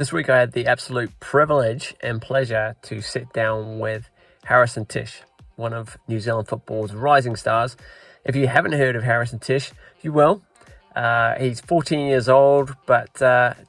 This week I had the absolute privilege and pleasure to sit down with Harrison Tisch, one of New Zealand football's rising stars. If you haven't heard of Harrison Tisch, you will. He's 14 years old, but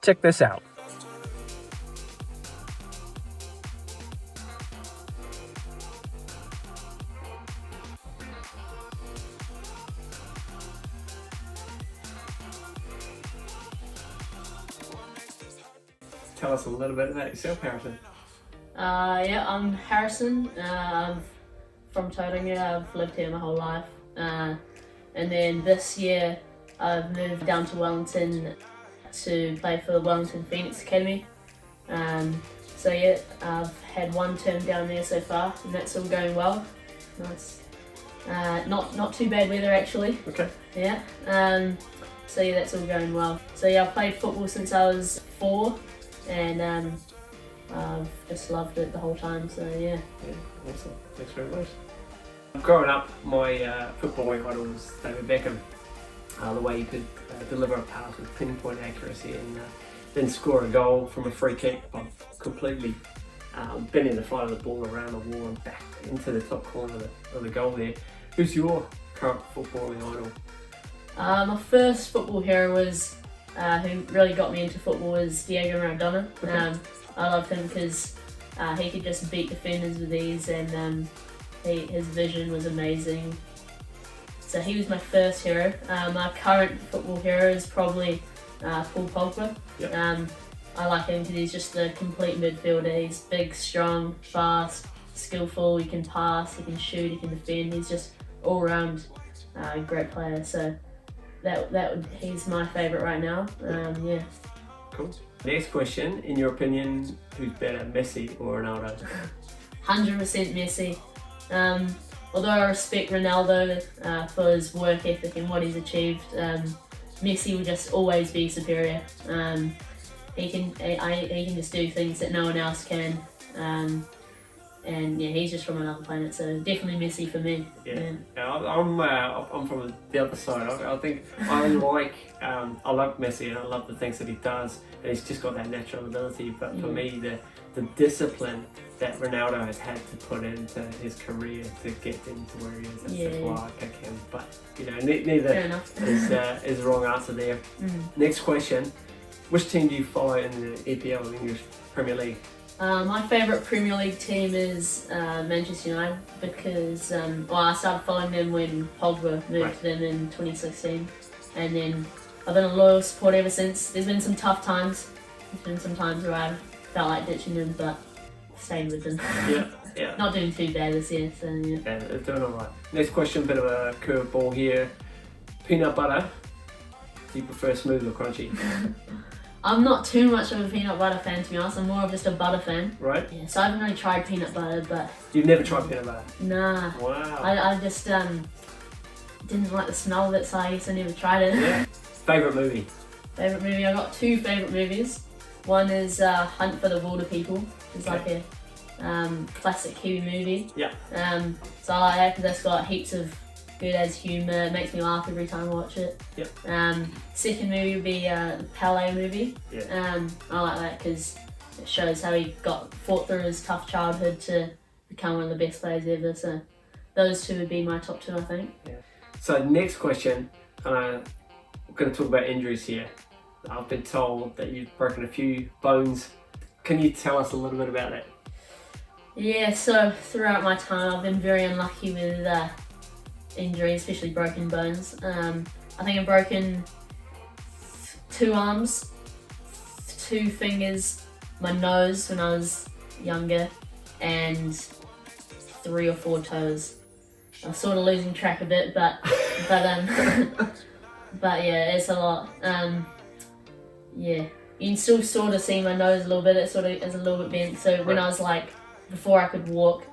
check this out. Tell us a little bit about yourself, Harrison. I'm Harrison. I'm from Tauranga. I've lived here my whole life. And then this year I've moved down to Wellington to play for the Wellington Phoenix Academy. I've had one term down there so far, and that's all going well. Nice. Not too bad weather actually. Okay. Yeah. That's all going well. I've played football since I was 4. And I've just loved it the whole time, Yeah, awesome. Thanks very much. Growing up, my footballing idol was David Beckham. The way he could deliver a pass with pinpoint accuracy and then score a goal from a free kick by completely bending the flight of the ball around the wall and back into the top corner of the goal there. Who's your current footballing idol? My first football hero was who really got me into football was Diego Maradona. Okay. I loved him because he could just beat defenders with ease, and his vision was amazing. So he was my first hero. My current football hero is probably Paul Pogba. Yep. I like him because he's just a complete midfielder. He's big, strong, fast, skillful. He can pass, he can shoot, he can defend. He's just all round great player. So he's my favourite right now. Yeah. Cool. Next question, in your opinion, who's better, Messi or Ronaldo? 100% Messi. Although I respect Ronaldo for his work ethic and what he's achieved, Messi will just always be superior. He can just do things that no one else can. And yeah, he's just from another planet, so definitely Messi for me. Yeah. I'm from the other side. I think I love Messi and I love the things that he does, and he's just got that natural ability. But for me, the discipline that Ronaldo has had to put into his career to get into where he is, that's why I pick him. But neither is the wrong answer there. Next question: which team do you follow in the EPL, the English Premier League? My favourite Premier League team is Manchester United because I started following them when Pogba moved to them in 2016, and then I've been a loyal supporter ever since. There's been some tough times. There's been some times where I felt like ditching them, but staying with them. Yeah. Not doing too bad this year, so yeah. Yeah, they're doing alright. Next question, bit of a curveball here. Peanut butter, do you prefer smooth or crunchy? I'm not too much of a peanut butter fan, to be honest. I'm more of just a butter fan. Right. Yeah, so I haven't really tried peanut butter, but... You've never tried peanut butter? Nah. Wow. I just didn't like the smell of it, so I guess I never tried it. Yeah. Favourite movie? Favourite movie? I got 2 favourite movies. One is Hunt for the Wilder People. It's like a classic Kiwi movie. Yeah. So I like that because that's got heaps of good as humour. It makes me laugh every time I watch it. Yep. Second movie would be the Pele movie. Yeah. I like that because it shows how he fought through his tough childhood to become one of the best players ever. So those 2 would be my top 2, I think. Yeah. So next question, I'm going to talk about injuries here. I've been told that you've broken a few bones. Can you tell us a little bit about that? Yeah, so throughout my time I've been very unlucky with injuries, especially broken bones. I think I've broken 2 arms, 2 fingers, my nose when I was younger, and 3 or 4 toes. I'm sort of losing track a bit, but yeah, it's a lot. Yeah, you can still sort of see my nose a little bit. It sort of is a little bit bent. So when I was before I could walk,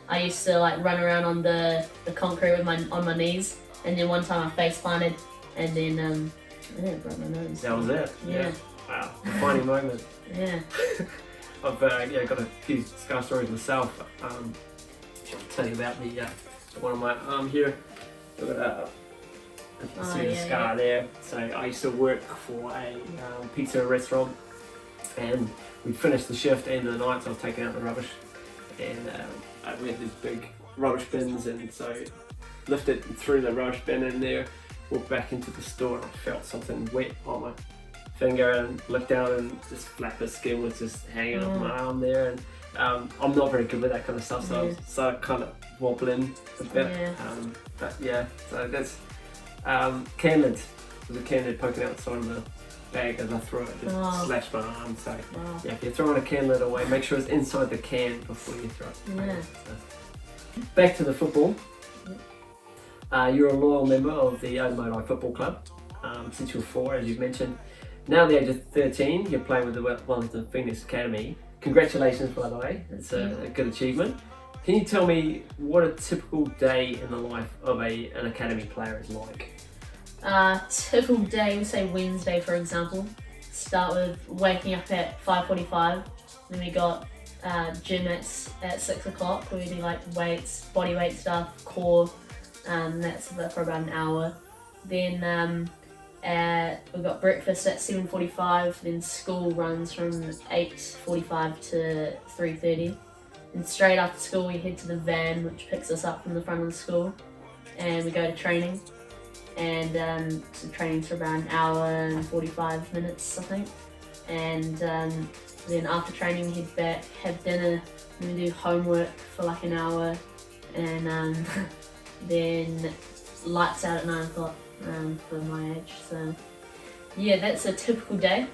I used to run around on the concrete with on my knees, and then one time I face planted, and then I broke my nose. That was it. Yeah. Wow, defining moment. Yeah. I've got a few scar stories myself. I'll tell you about the one on my arm here. I've got a scar there. So I used to work for a pizza restaurant, and we'd finish the shift, end of the night, so I was taking out the rubbish, and we had these big rubbish bins, and so lifted and threw the rubbish bin in there, walked back into the store, and I felt something wet on my finger, and looked down, and this flap of skin was just hanging off my arm there, and I'm not very good with that kind of stuff, so I started kind of wobbling a bit, but yeah, so that's can lid. There's a can lid poking out the side of the bag as I threw it, just slashed my arm. So yeah, if you're throwing a can lid away, make sure it's inside the can before you throw it. Yeah. So, back to the football. You're a loyal member of the Otamoto Football Club since you were 4, as you've mentioned. Now at the age of 13, you're playing with the Wellington Phoenix Academy. Congratulations, by the way. It's a good achievement. Can you tell me what a typical day in the life of an academy player is like? Typical day, we say Wednesday for example. Start with waking up at 5:45. Then we got gym at 6 o'clock where we do like weights, body weight stuff, core. That's for about an hour. Then we've got breakfast at 7:45. Then school runs from 8:45 to 3:30. And straight after school we head to the van which picks us up from the front of the school, and we go to training. And so training's for about an hour and 45 minutes I think. And then after training we head back, have dinner, and we do homework for like an hour, and then lights out at 9 o'clock for my age. So yeah, that's a typical day.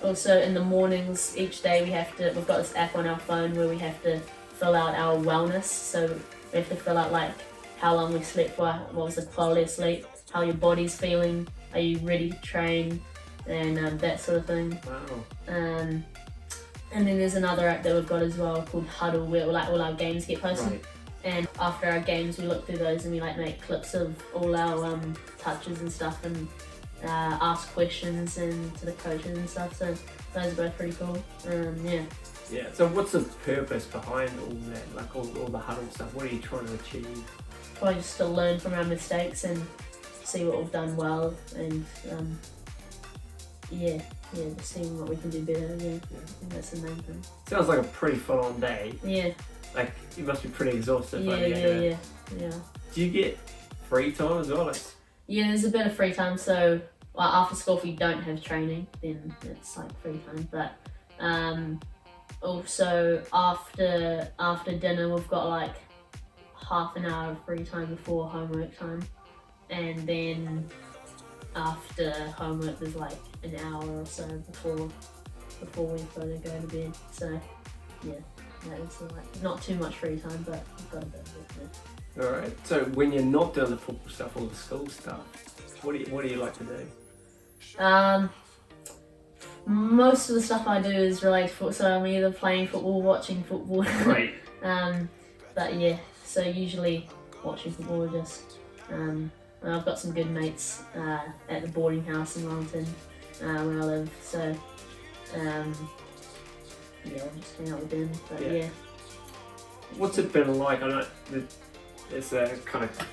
Also in the mornings each day we've got this app on our phone where we have to fill out our wellness. So we have to fill out like how long we slept for, what was the quality of sleep, how your body's feeling, are you ready to train, and that sort of thing. Wow. And then there's another app that we've got as well called Huddle where like all our games get posted. Right. And after our games we look through those and we like make clips of all our touches and stuff, and ask questions and to the coaches and stuff, so those are both pretty cool. Yeah, so what's the purpose behind all that, like all the huddle stuff? What are you trying to achieve? Probably just to learn from our mistakes and see what we've done well, and just seeing what we can do better. I think that's the main thing. Sounds like a pretty full-on day. Yeah. Like you must be pretty exhausted by the end of it. Yeah. Do you get free time as well? Yeah, there's a bit of free time. So after school, if we don't have training, then it's like free time. But also after dinner, we've got like half an hour of free time before homework time, and then after homework there's like an hour or so before we've got to go to bed. So yeah, it's like not too much free time, but we've got a bit of it there. Alright, so when you're not doing the football stuff or the school stuff, what do you like to do? Most of the stuff I do is related to football, so I'm either playing football, watching football. Right. But yeah, so usually watching football. Just I've got some good mates at the boarding house in Wellington where I live, so just hang out with them. But yeah. What's it been like? I know it's kind of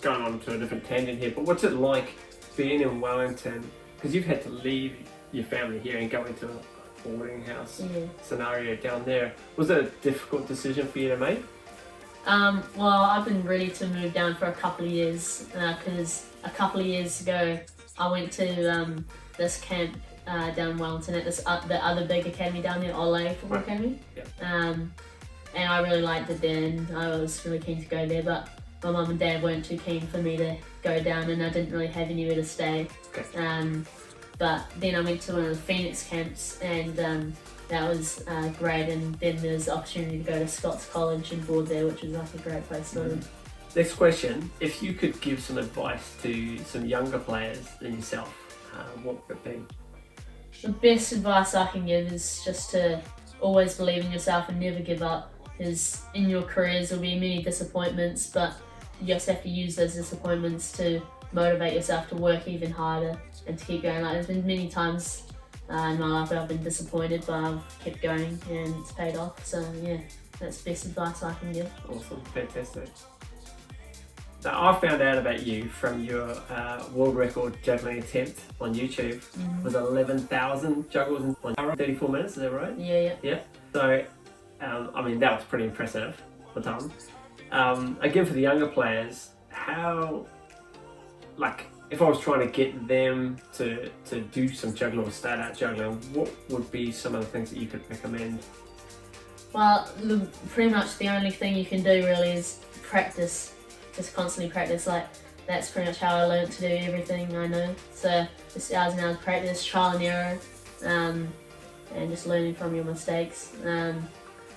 going on to a different tangent here, but what's it like being in Wellington? Because you've had to leave your family here and go into a boarding house scenario down there. Was it a difficult decision for you to make? Well, I've been ready to move down for a couple of years, because a couple of years ago I went to this camp down in Wellington at this the other big academy down there, Ole Football Academy. Yeah. And I really liked it there, and I was really keen to go there, but my mum and dad weren't too keen for me to go down, and I didn't really have anywhere to stay. Okay. But then I went to one of the Phoenix camps, and that was great, and then there's the opportunity to go to Scots College and board there, which was like a great place to live. Next question, if you could give some advice to some younger players than yourself, what would it be? The best advice I can give is just to always believe in yourself and never give up, because in your careers there'll be many disappointments, but you just have to use those disappointments to motivate yourself to work even harder and to keep going. Like there's been many times in my life where I've been disappointed, but I've kept going and it's paid off. So yeah, that's the best advice I can give. Awesome, fantastic. Now, I found out about you from your world record juggling attempt on YouTube. It was 11,000 juggles in 34 minutes, is that right? Yeah. Yeah. So, I mean, that was pretty impressive for time. Again, for the younger players, how, like, if I was trying to get them to do some juggling or start out juggling, what would be some of the things that you could recommend? Well, pretty much the only thing you can do really is practice. Just constantly practice. Like, that's pretty much how I learned to do everything I know. So just hours and hours of practice, trial and error, and just learning from your mistakes.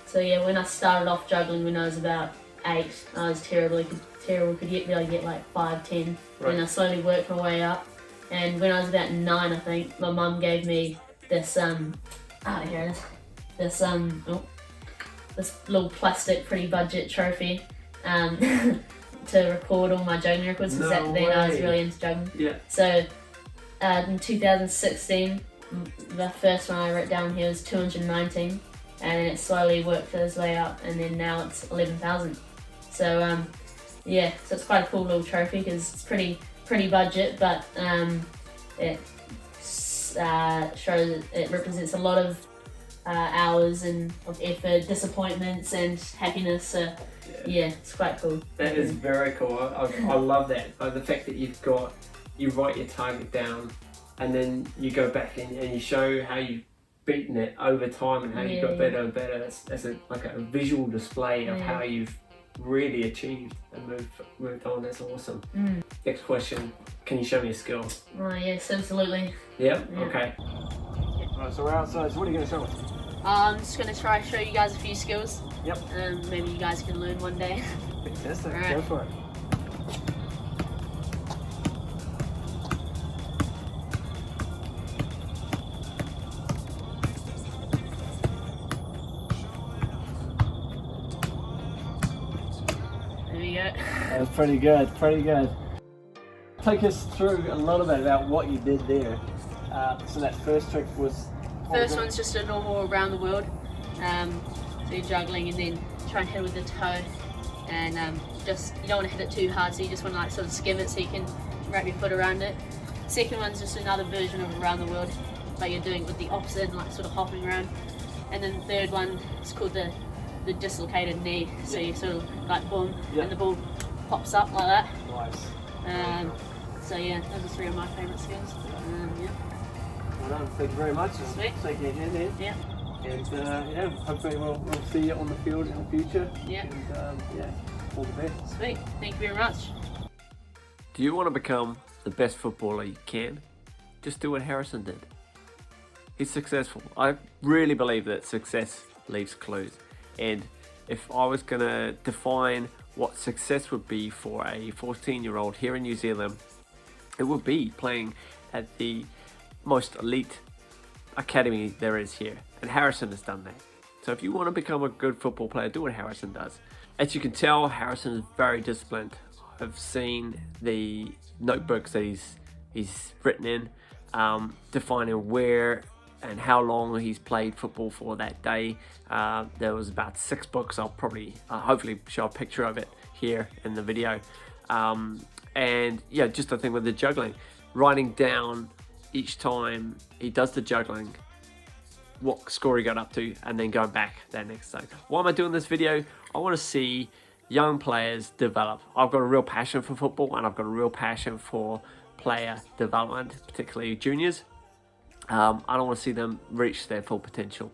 So yeah, when I started off juggling when I was about 8, I was terrible. Could be able to get like 5, 10. Right. And I slowly worked my way up. And when I was about 9, I think, my mum gave me this here it is. This little plastic, pretty budget trophy to record all my juggling records, because then I was really into juggling. Yeah. So in 2016, the first one I wrote down here was 219, and it slowly worked its way up, and then now it's 11,000. So yeah, so it's quite a cool little trophy because it's pretty budget, but it shows, it represents a lot of hours and of effort, disappointments and happiness. So yeah, it's quite cool. That is very cool. I love that. The fact that you write your target down, and then you go back and you show how you've beaten it over time and how you got better and better. It's like a visual display of how you've really achieved and moved on. That's awesome. Next question, can you show me a skill? Oh yes, absolutely. Yep. Okay. Alright, so we're outside, so what are you going to show us? I'm just going to try to show you guys a few skills. Yep. Maybe you guys can learn one day. Fantastic. Right. Go for it. There we go. That was pretty good, pretty good. Take us through a little bit about what you did there. So that first trick was... First one's just a normal around the world. So you're juggling and then try and hit it with the toe. And just, you don't want to hit it too hard, so you just want to like sort of skim it so you can wrap your foot around it. Second one's just another version of around the world, but you're doing it with the opposite and like sort of hopping around. And then the third one is called the dislocated knee. So you sort of like boom, and the ball pops up like that. Nice. So yeah, those are 3 of my favourite skills. Yeah. Well done. Thank you very much. Sweet. Thank you again, then. Yeah. And hopefully we'll see you on the field in the future. Yeah. And all the best. Sweet. Thank you very much. Do you want to become the best footballer you can? Just do what Harrison did. He's successful. I really believe that success leaves clues. And if I was going to define what success would be for a 14-year-old here in New Zealand, it would be playing at the most elite academy there is here. And Harrison has done that. So if you want to become a good football player, do what Harrison does. As you can tell, Harrison is very disciplined. I've seen the notebooks that he's written in, defining where and how long he's played football for that day. There was about 6 books. I'll probably hopefully show a picture of it here in the video. And yeah, just the thing with the juggling, writing down each time he does the juggling what score he got up to, and then going back that next day. Why am I doing this video? I want to see young players develop. I've got a real passion for football, and I've got a real passion for player development, particularly juniors. I don't want to see them reach their full potential.